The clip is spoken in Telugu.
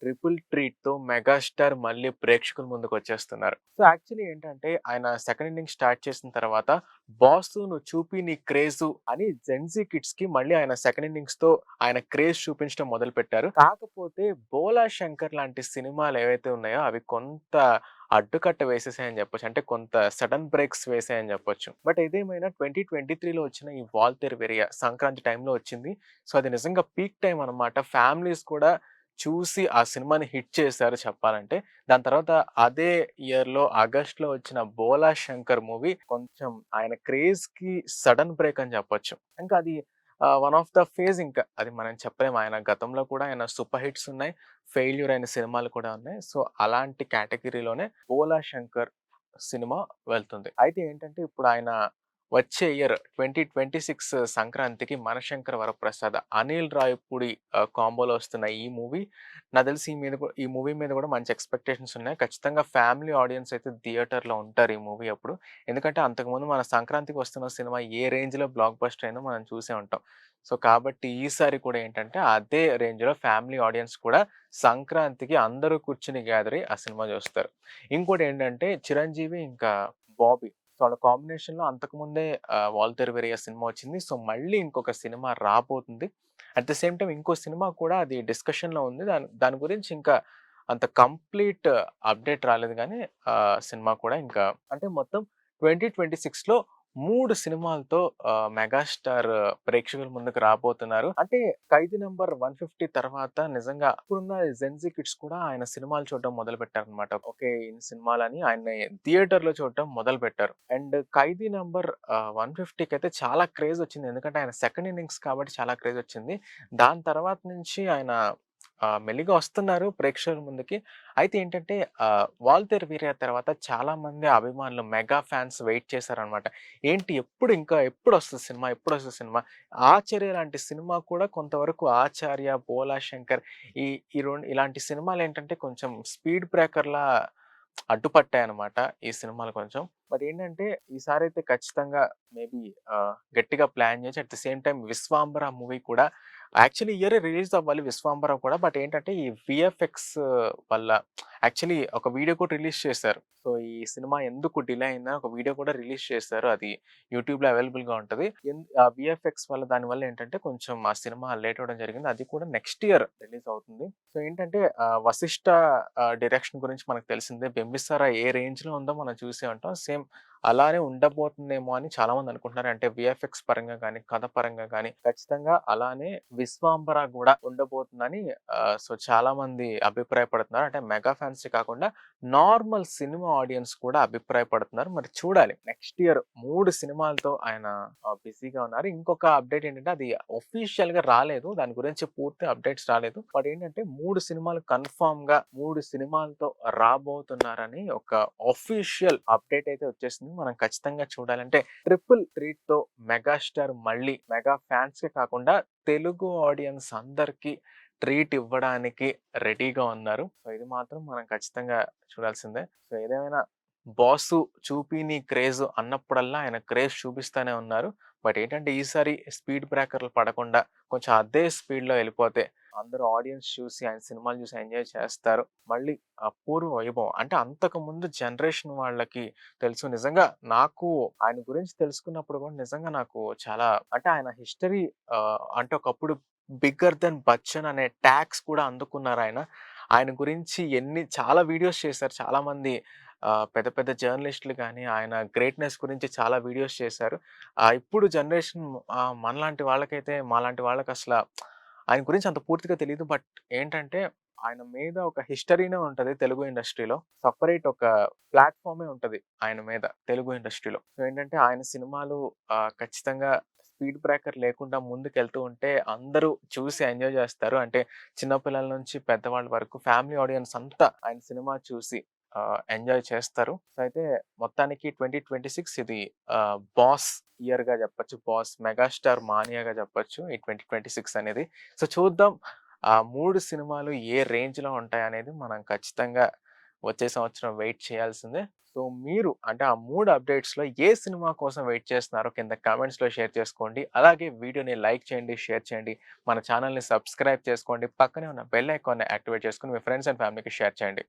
ట్రిపుల్ ట్రీట్‌తో మెగాస్టార్ మళ్ళీ ప్రేక్షకుల ముందుకొచ్చేస్తున్నారు. సో, యాక్చువల్లీ ఏంటంటే ఆయన సెకండ్ ఇన్నింగ్స్ స్టార్ట్ చేసిన తర్వాత 'బాసు నువ్వు చూపి నీ క్రేజు' అని జెన్‌జీ కిడ్స్‌కి మళ్ళీ ఆయన సెకండ్ ఇన్నింగ్స్‌తో ఆయన క్రేజ్ చూపించడం మొదలుపెట్టారు. కాకపోతే 'బోలా శంకర్' లాంటి సినిమాలు ఏవైతే ఉన్నాయో అవి కొంత అడ్డుకట్ట వేసేసాయని చెప్పొచ్చు. అంటే కొంత సడెన్ బ్రేక్స్ వేసాయని చెప్పొచ్చు. బట్ ఏదేమైనా 2023లో వచ్చిన ఈ 'వాల్తేరు వెరియా' సంక్రాంతి టైంలో వచ్చింది. సో, అది నిజంగా పీక్ టైమ్ అన్నమాట. ఫ్యామిలీస్ కూడా చూసి ఆ సినిమాని హిట్ చేశారు చెప్పాలంటే. దాని తర్వాత అదే ఇయర్‌లో ఆగస్ట్‌లో వచ్చిన 'బోలా శంకర్' మూవీ కొంచెం ఆయన క్రేజ్‌కి సడెన్ బ్రేక్ అని చెప్పొచ్చు. ఇంకా అది వన్ ఆఫ్ ద ఫేజ్ ఇంకా. అది మనం చెప్పలేం. ఆయన గతంలో కూడా ఆయన సూపర్ హిట్స్ ఉన్నాయి. ఫెయిల్యూర్ అయిన సినిమాలు కూడా ఉన్నాయి. సో, అలాంటి కేటగరీలోనే 'బోలా శంకర్' సినిమా వెళ్తుంది. అయితే ఏంటంటే ఇప్పుడు ఆయన వచ్చే ఇయర్ 2026 సంక్రాంతికి 'మనశంకర వరప్రసాద్', అనిల్ రావిపూడి కాంబోలో వస్తున్న ఈ మూవీ నాకు తెలిసి ఈ మూవీ మీద కూడా మంచి ఎక్స్‌పెక్టేషన్స్ ఉన్నాయి. ఖచ్చితంగా ఫ్యామిలీ ఆడియన్స్ అయితే థియేటర్‌లో ఉంటారు ఈ మూవీ అప్పుడు. ఎందుకంటే అంతకుముందు మన సంక్రాంతికి వస్తున్న సినిమా ఏ రేంజ్‌లో బ్లాక్ బస్టర్ అయిందో మనం చూసే ఉంటాం. సో, కాబట్టి ఈసారి కూడా ఏంటంటే అదే రేంజ్‌లో ఫ్యామిలీ ఆడియన్స్ కూడా సంక్రాంతికి అందరూ కూర్చొని గ్యాదర్ అయ్యి ఆ సినిమా చూస్తారు. ఇంకోటేంటంటే చిరంజీవి ఇంకా బాబీ. సో, వాళ్ళ కాంబినేషన్‌లో అంతకుముందే 'వాల్తేరు వీరయ్య' సినిమా వచ్చింది. సో, మళ్ళీ ఇంకొక సినిమా రాబోతుంది. అట్ ద సేమ్ టైమ్ ఇంకో సినిమా కూడా అది డిస్కషన్‌లో ఉంది. దాని దాని గురించి ఇంకా అంత కంప్లీట్ అప్డేట్ రాలేదు గానీ సినిమా కూడా ఇంకా అంటే మొత్తం 2026లో 3 సినిమాలతో మెగాస్టార్ ప్రేక్షకుల ముందుకు రాబోతున్నారు. అంటే 'ఖైదీ నంబర్ 150' తర్వాత నిజంగా ఇప్పుడున్న జెన్‌జీ కిడ్స్ కూడా ఆయన సినిమాలు చూడడం మొదలుపెట్టారనమాట. ఓకే. ఈయన సినిమాలని ఆయన్ని థియేటర్‌లో చూడటం మొదలుపెట్టారు. అండ్ 'ఖైదీ నంబర్ 150'కైతే చాలా క్రేజ్ వచ్చింది. ఎందుకంటే ఆయన సెకండ్ ఇన్నింగ్స్ కాబట్టి చాలా క్రేజ్ వచ్చింది. దాని తర్వాత నుంచి ఆయన మెల్లిగా వస్తున్నారు ప్రేక్షకుల ముందుకి. అయితే ఏంటంటే 'వాల్తేరు వీరయ్య' తర్వాత చాలా మంది అభిమానులు మెగా ఫ్యాన్స్ వెయిట్ చేశారనమాట. ఏంటి ఎప్పుడొస్తది సినిమా? ఎప్పుడొస్తది సినిమా? 'ఆచార్య' లాంటి సినిమా కూడా కొంతవరకు 'ఆచార్య', 'బోలా శంకర్' ఈ ఈ ఇలాంటి సినిమాలేంటంటే కొంచెం స్పీడ్ బ్రేకర్‌లా అడ్డుపట్టాయన్నమాట ఈ సినిమాలు కొంచెం. బట్ ఏంటంటే ఈసారైతే ఖచ్చితంగా మేబీ గట్టిగా ప్లాన్ చేసి at the same time 'Vishwambhara' movie కూడా యాక్చువల్లీ ఈ ఇయరే రిలీజ్ అవ్వాలి 'విశ్వాంబర' కూడా. బట్ ఏంటంటే ఈ విఎఫ్ఎక్స్ వల్ల యాక్చువల్లీ ఒక వీడియో కూడా రిలీజ్ చేశారు. సో, ఈ సినిమా ఎందుకు డిలే అయిందని ఒక వీడియో కూడా రిలీజ్ చేశారు. అది యూట్యూబ్‌లో అవైలబుల్‌గా ఉంటది. ఆ విఎఫ్ఎక్స్ వల్ల దానివల్ల ఏంటంటే కొంచెం ఆ సినిమా లేట్ అవ్వడం జరిగింది. అది కూడా నెక్స్ట్ ఇయర్ రిలీజ్ అవుతుంది. సో, ఏంటంటే 'వశిష్ఠ' డైరెక్షన్ గురించి మనకు తెలిసిందే. 'బింబిసార' ఏ రేంజ్‌లో ఉందో మనం చూసే ఉంటాం. సేమ్ అలానే ఉండబోతుందేమో అని చాలామంది అనుకుంటున్నారు. అంటే విఎఫ్ఎక్స్ పరంగా గాని, కథ పరంగా గాని ఖచ్చితంగా అలానే 'విశ్వాంబర' గూడా ఉండబోతుందని సో, చాలామంది అభిప్రాయపడుతున్నారు. అంటే మెగా ఫ్యాన్సే కాకుండా నార్మల్ సినిమా ఆడియన్స్ కూడా అభిప్రాయపడుతున్నారు. మరి చూడాలి. నెక్స్ట్ ఇయర్ 3 సినిమాలతో ఆయన బిజీగా ఉన్నారు. ఇంకొక అప్డేట్ ఏంటంటే అది ఆఫీషియల్‌గా రాలేదు. దాని గురించి పూర్తి అప్డేట్స్ రాలేదు. బట్ ఏంటంటే 3 సినిమాలు కన్ఫర్మ్‌గా 3 సినిమాలతో రాబోతున్నారని ఒక ఆఫీషియల్ అప్డేట్ అయితే వచ్చేసింది. మనం ఖచ్చితంగా చూడాలంటే ట్రిపుల్ ట్రీట్‌తో మెగాస్టార్ మళ్ళీ మెగా ఫ్యాన్స్‌కే కాకుండా తెలుగు ఆడియన్స్ అందరికి ట్రీట్ ఇవ్వడానికి రెడీగా ఉన్నారు. సో, ఇది మాత్రం మనం ఖచ్చితంగా చూడాల్సిందే. సో, ఏదేమైనా 'బాసు చూపి నీ క్రేజు' అన్నప్పుడల్లా ఆయన క్రేజ్ చూపిస్తానే ఉన్నారు. బట్ ఏంటంటే ఈసారి స్పీడ్ బ్రేకర్‌లు పడకుండా కొంచెం అదే స్పీడ్‌లో ఎళ్ళిపోతే అందరూ ఆడియన్స్ చూసి ఆయన సినిమాలు చూసి ఎంజాయ్ చేస్తారు. మళ్ళీ పూర్వ వైభవం అంటే అంతకుముందు జనరేషన్ వాళ్ళకి తెలుసు. నిజంగా నాకు ఆయన గురించి తెలుసుకున్నప్పుడు కూడా నిజంగా నాకు చాలా అంటే ఆయన హిస్టరీ అంటే ఒకప్పుడు 'బిగ్గర్ దెన్ బచ్చన్' అనే ట్యాగ్స్ కూడా అందుకున్నారాయన. ఆయన గురించి చాలా వీడియోస్ చేశారు. చాలామంది పెద్ద పెద్ద జర్నలిస్టులు గాని, ఆయన గ్రేట్‌నెస్ గురించి చాలా వీడియోస్ చేశారు. ఇప్పుడు జనరేషన్ మనలాంటి వాళ్ళకైతే మాలాంటి వాళ్ళకసల ఆయన గురించి అంత పూర్తిగా తెలీదు. బట్ ఏంటంటే ఆయన మీద ఒక హిస్టరీనే ఉంటది తెలుగు ఇండస్ట్రీలో. సెపరేట్ ఒక ప్లాట్‌ఫార్మే ఉంటది ఆయన మీద తెలుగు ఇండస్ట్రీలో. సో, ఏంటంటే ఆయన సినిమాలు ఖచ్చితంగా స్పీడ్ బ్రేకర్ లేకుండా ముందుకెళ్తూ ఉంటే అందరూ చూసి ఎంజాయ్ జేస్తారు. అంటే చిన్న పిల్లల నుంచి పెద్దవాళ్ళ వరకు ఫ్యామిలీ ఆడియన్స్ అంతా ఆయన సినిమా చూసి ఎంజాయ్ చేస్తారు. సో, అయితే మొత్తానికి 2026 ఇది 'బాస్' ఇయర్‌గా జెప్పొచ్చు. 'బాస్' మెగాస్టార్ మానియాగా జెప్పొచ్చు ఈ 2026 అనేది. సో, చూద్దాం 3 సినిమాలు ఏ రేంజ్‌లో ఉంటాయనేది మనం ఖచ్చితంగా వచ్చే సంవత్సరం వెయిట్ చేయాల్సిందే. సో, మీరు అంటే ఆ 3 అప్‌డేట్స్‌లో ఏ సినిమా కోసం వెయిట్ చేస్తున్నారో కింద కామెంట్స్‌లో షేర్ చేసుకోండి. అలాగే వీడియోని లైక్ చేయండి, షేర్ చేయండి. మన ఛానెల్‌ని సబ్స్క్రైబ్ చేసుకోండి. పక్కనే ఉన్న బెల్ ఐకాన్‌ని యాక్టివేట్ చేసుకొని మీ ఫ్రెండ్స్ అండ్ ఫ్యామిలీకి షేర్ చేయండి.